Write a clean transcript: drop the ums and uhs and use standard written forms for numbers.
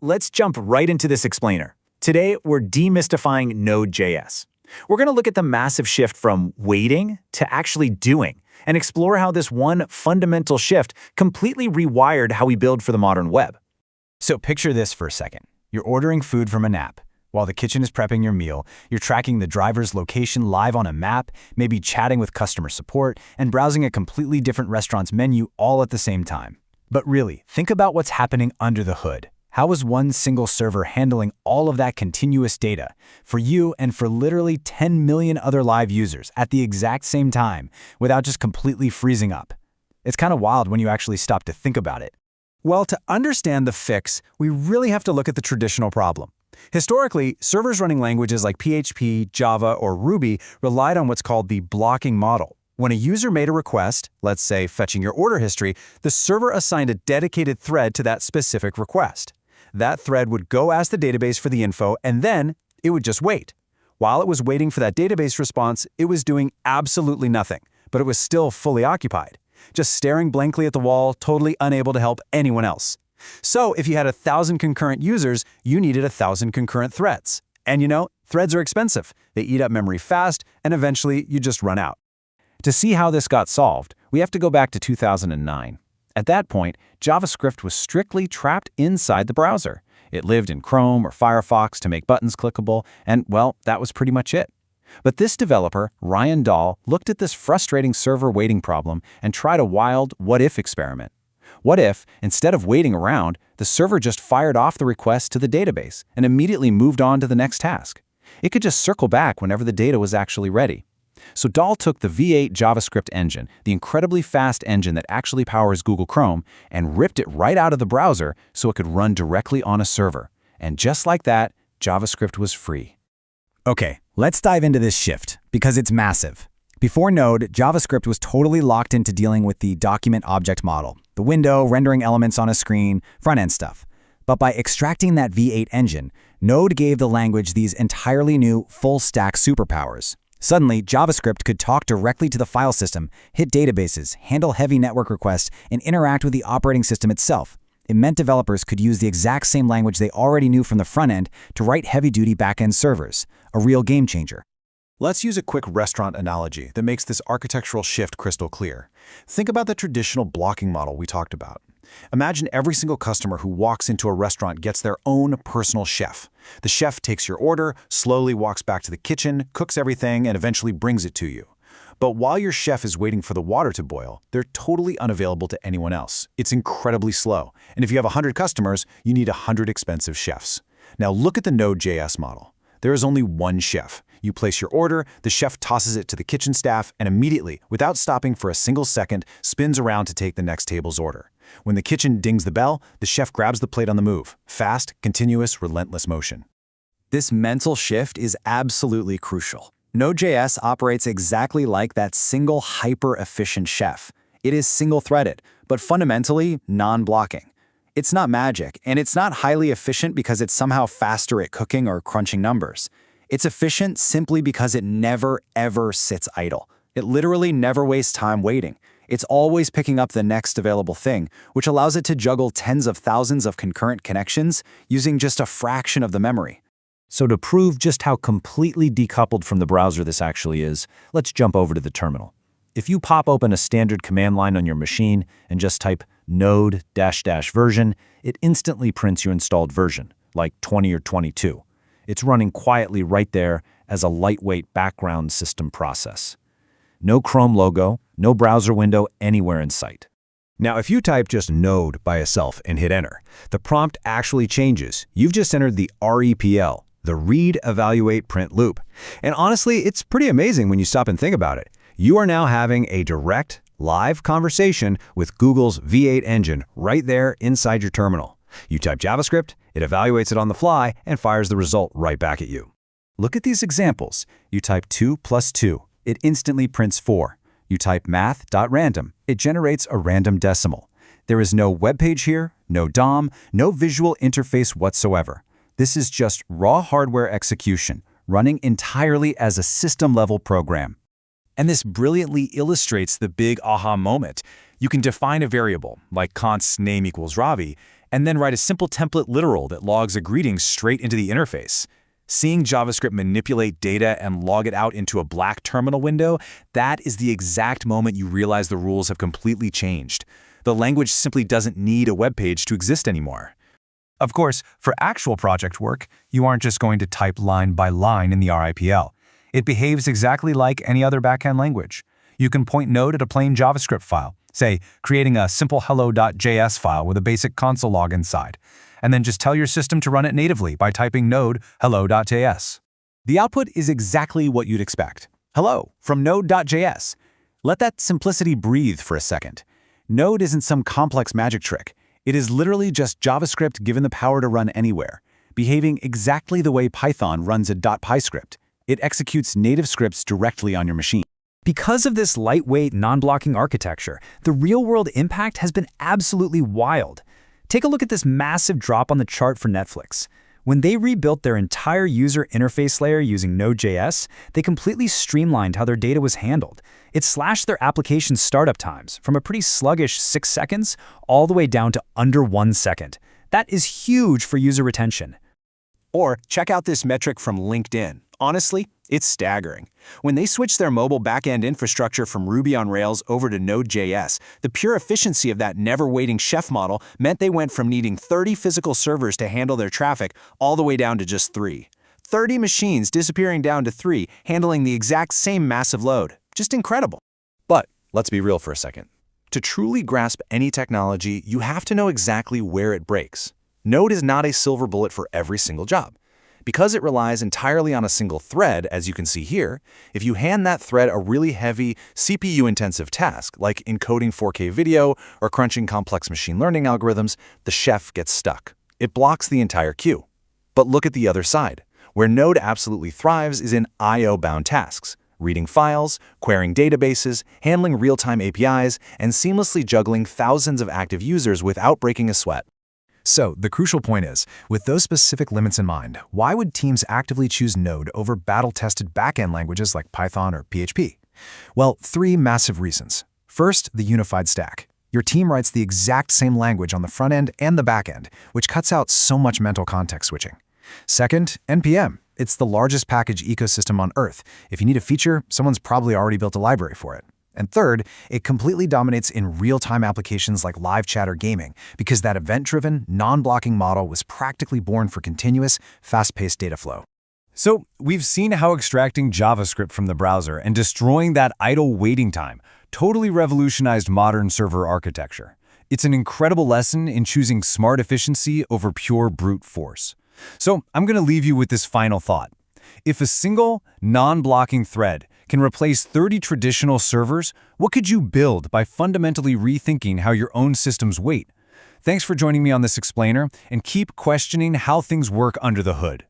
Let's jump right into this explainer. Today, we're demystifying Node.js. We're going to look at the massive shift from waiting to actually doing and explore how this one fundamental shift completely rewired how we build for the modern web. So picture this for a second. You're ordering food from an app. While the kitchen is prepping your meal, you're tracking the driver's location live on a map, maybe chatting with customer support, and browsing a completely different restaurant's menu all at the same time. But really, think about what's happening under the hood. How is one single server handling all of that continuous data for you and for literally 10 million other live users at the exact same time without just completely freezing up? It's kind of wild when you actually stop to think about it. Well, to understand the fix, we really have to look at the traditional problem. Historically, servers running languages like PHP, Java, or Ruby relied on what's called the blocking model. When a user made a request, let's say fetching your order history, the server assigned a dedicated thread to that specific request. That thread would go ask the database for the info, and then it would just wait. While it was waiting for that database response, it was doing absolutely nothing, but it was still fully occupied, just staring blankly at the wall, totally unable to help anyone else. So if you had 1,000 concurrent users, you needed 1,000 concurrent threads. And threads are expensive. They eat up memory fast, and eventually you just run out. To see how this got solved, we have to go back to 2009. At that point, JavaScript was strictly trapped inside the browser. It lived in Chrome or Firefox to make buttons clickable, and well, that was pretty much it. But this developer, Ryan Dahl, looked at this frustrating server waiting problem and tried a wild what-if experiment. What if, instead of waiting around, the server just fired off the request to the database and immediately moved on to the next task? It could just circle back whenever the data was actually ready. So Dahl took the V8 JavaScript engine, the incredibly fast engine that actually powers Google Chrome, and ripped it right out of the browser so it could run directly on a server. And just like that, JavaScript was free. Okay, let's dive into this shift, because it's massive. Before Node, JavaScript was totally locked into dealing with the document object model, the window, rendering elements on a screen, front-end stuff. But by extracting that V8 engine, Node gave the language these entirely new full-stack superpowers. Suddenly, JavaScript could talk directly to the file system, hit databases, handle heavy network requests, and interact with the operating system itself. It meant developers could use the exact same language they already knew from the front end to write heavy-duty back-end servers, a real game changer. Let's use a quick restaurant analogy that makes this architectural shift crystal clear. Think about the traditional blocking model we talked about. Imagine every single customer who walks into a restaurant gets their own personal chef. The chef takes your order, slowly walks back to the kitchen, cooks everything, and eventually brings it to you. But while your chef is waiting for the water to boil, they're totally unavailable to anyone else. It's incredibly slow. And if you have 100 customers, you need 100 expensive chefs. Now look at the Node.js model. There is only one chef. You place your order, the chef tosses it to the kitchen staff, and immediately, without stopping for a single second, spins around to take the next table's order. When the kitchen dings the bell, the chef grabs the plate on the move. Fast, continuous, relentless motion. This mental shift is absolutely crucial. Node.js operates exactly like that single hyper-efficient chef. It is single-threaded, but fundamentally non-blocking. It's not magic, and it's not highly efficient because it's somehow faster at cooking or crunching numbers. It's efficient simply because it never, ever sits idle. It literally never wastes time waiting. It's always picking up the next available thing, which allows it to juggle tens of thousands of concurrent connections using just a fraction of the memory. So to prove just how completely decoupled from the browser this actually is, let's jump over to the terminal. If you pop open a standard command line on your machine and just type node -- version, it instantly prints your installed version, like 20 or 22. It's running quietly right there as a lightweight background system process. No Chrome logo, no browser window anywhere in sight. Now, if you type just Node by itself and hit enter, the prompt actually changes. You've just entered the REPL, the Read, Evaluate, Print loop. And honestly, it's pretty amazing when you stop and think about it. You are now having a direct, live conversation with Google's V8 engine right there inside your terminal. You type JavaScript, it evaluates it on the fly, and fires the result right back at you. Look at these examples. You type 2 + 2. It instantly prints 4. You type math.random. It generates a random decimal. There is no web page here, no DOM, no visual interface whatsoever. This is just raw hardware execution, running entirely as a system-level program. And this brilliantly illustrates the big aha moment. You can define a variable, like const name equals Ravi, and then write a simple template literal that logs a greeting straight into the interface. Seeing JavaScript manipulate data and log it out into a black terminal window, that is the exact moment you realize the rules have completely changed. The language simply doesn't need a web page to exist anymore. Of course, for actual project work, you aren't just going to type line by line in the RIPL. It behaves exactly like any other backend language. You can point Node at a plain JavaScript file, say, creating a simple hello.js file with a basic console log inside, and then just tell your system to run it natively by typing node hello.js. The output is exactly what you'd expect. Hello from Node.js. Let that simplicity breathe for a second. Node isn't some complex magic trick. It is literally just JavaScript given the power to run anywhere, behaving exactly the way Python runs a .py script. It executes native scripts directly on your machine. Because of this lightweight, non-blocking architecture, the real-world impact has been absolutely wild. Take a look at this massive drop on the chart for Netflix. When they rebuilt their entire user interface layer using Node.js, they completely streamlined how their data was handled. It slashed their application startup times from a pretty sluggish 6 seconds all the way down to under 1 second. That is huge for user retention. Or check out this metric from LinkedIn. Honestly, it's staggering. When they switched their mobile backend infrastructure from Ruby on Rails over to Node.js, the pure efficiency of that never-waiting chef model meant they went from needing 30 physical servers to handle their traffic all the way down to just 3. 30 machines disappearing down to 3, handling the exact same massive load. Just incredible. But let's be real for a second. To truly grasp any technology, you have to know exactly where it breaks. Node is not a silver bullet for every single job. Because it relies entirely on a single thread, as you can see here, if you hand that thread a really heavy, CPU-intensive task, like encoding 4K video or crunching complex machine learning algorithms, the chef gets stuck. It blocks the entire queue. But look at the other side. Where Node absolutely thrives is in I/O-bound tasks, reading files, querying databases, handling real-time APIs, and seamlessly juggling thousands of active users without breaking a sweat. So, the crucial point is, with those specific limits in mind, why would teams actively choose Node over battle-tested backend languages like Python or PHP? Well, 3 massive reasons. First, the unified stack. Your team writes the exact same language on the front end and the back end, which cuts out so much mental context switching. Second, NPM. It's the largest package ecosystem on Earth. If you need a feature, someone's probably already built a library for it. And third, it completely dominates in real-time applications like live chat or gaming, because that event-driven, non-blocking model was practically born for continuous, fast-paced data flow. So, we've seen how extracting JavaScript from the browser and destroying that idle waiting time totally revolutionized modern server architecture. It's an incredible lesson in choosing smart efficiency over pure brute force. So, I'm going to leave you with this final thought. If a single, non-blocking thread can replace 30 traditional servers, what could you build by fundamentally rethinking how your own systems wait? Thanks for joining me on this explainer, and keep questioning how things work under the hood.